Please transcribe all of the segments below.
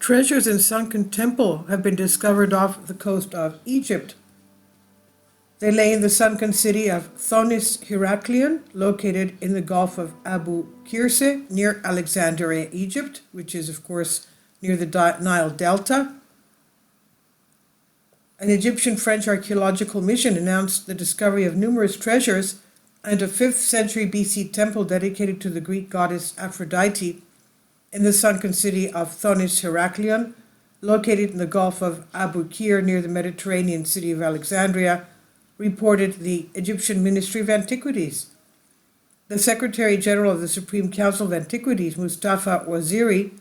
Treasures in Sunken Temple have been discovered off the coast of Egypt. They lay in the sunken city of Thonis Heraklion, located in the Gulf of Abu Qirse, near Alexandria, Egypt, which is, of course, near the Nile Delta. An Egyptian-French archaeological mission announced the discovery of numerous treasures and a 5th century BC temple dedicated to the Greek goddess Aphrodite in the sunken city of Thonis Heraklion, located in the Gulf of Abu Qir near the Mediterranean city of Alexandria, reported the Egyptian Ministry of Antiquities. The Secretary General of the Supreme Council of Antiquities, Mustafa Waziri,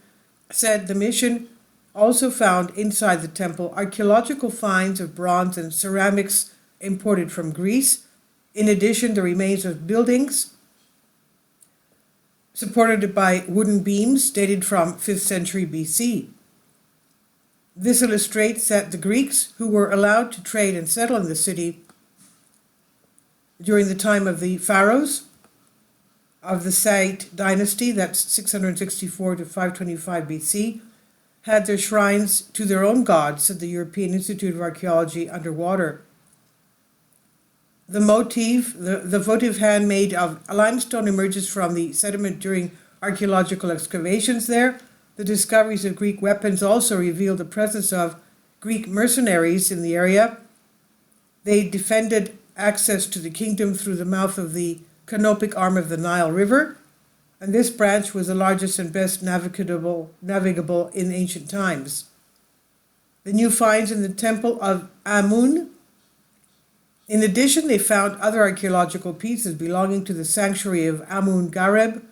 said the mission also found inside the temple archaeological finds of bronze and ceramics imported from Greece. In addition, the remains of buildings supported by wooden beams dated from 5th century BC. This illustrates that the Greeks, who were allowed to trade and settle in the city during the time of the pharaohs of the Said dynasty, that's 664 to 525 BC, had their shrines to their own gods, said the European Institute of Archaeology underwater. The votive hand made of limestone emerges from the sediment during archaeological excavations there. The discoveries of Greek weapons also reveal the presence of Greek mercenaries in the area. They defended access to the kingdom through the mouth of the canopic arm of the Nile River, and this branch was the largest and best navigable in ancient times. The new finds in the temple of Amun. In addition, they found other archaeological pieces belonging to the sanctuary of Amun Gareb,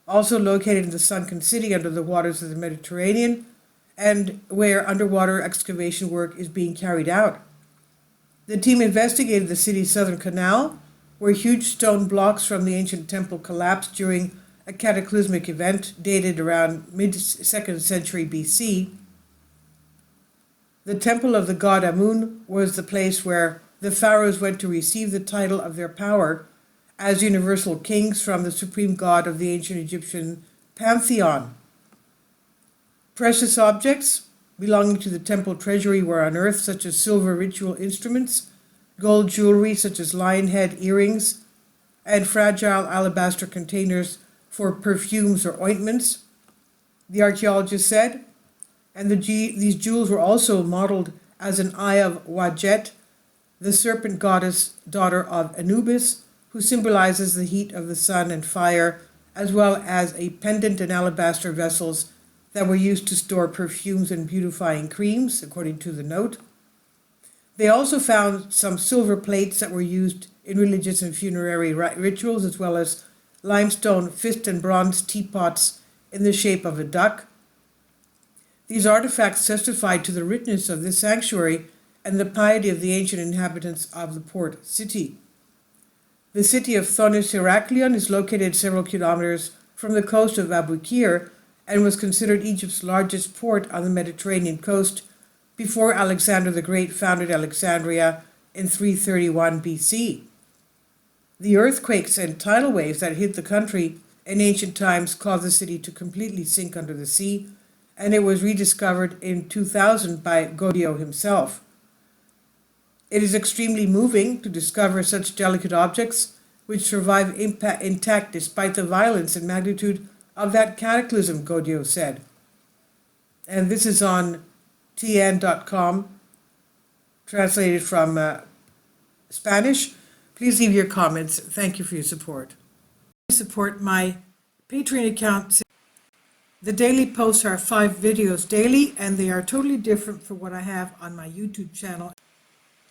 also located in the sunken city under the waters of the Mediterranean, and where underwater excavation work is being carried out. The team investigated the city's southern canal, where huge stone blocks from the ancient temple collapsed during a cataclysmic event dated around mid-2nd century BC. The temple of the god Amun was the place where the pharaohs went to receive the title of their power as universal kings from the supreme god of the ancient Egyptian pantheon. Precious objects belonging to the temple treasury were unearthed, such as silver ritual instruments, gold jewelry such as lion head earrings, and fragile alabaster containers for perfumes or ointments, the archaeologists said, and these jewels were also modeled as an eye of Wadjet, the serpent goddess, daughter of Anubis, who symbolizes the heat of the sun and fire, as well as a pendant and alabaster vessels that were used to store perfumes and beautifying creams, according to the note. They also found some silver plates that were used in religious and funerary rituals, as well as limestone fist and bronze teapots in the shape of a duck. These artifacts testified to the richness of this sanctuary and the piety of the ancient inhabitants of the port city. The city of Thonis Heraklion is located several kilometers from the coast of Abu Qir and was considered Egypt's largest port on the Mediterranean coast before Alexander the Great founded Alexandria in 331 BC. The earthquakes and tidal waves that hit the country in ancient times caused the city to completely sink under the sea, and it was rediscovered in 2000 by Goddio himself. It is extremely moving to discover such delicate objects which survive intact despite the violence and magnitude of that cataclysm, Goddio said. And this is on tn.com, translated from Spanish. Please leave your comments. Thank you for your support. Support my Patreon account. The daily posts are 5 videos daily, and they are totally different from what I have on my YouTube channel.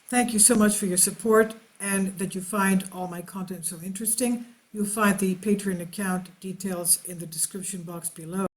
Thank you so much for your support and that you find all my content so interesting. You'll find the Patreon account details in the description box below.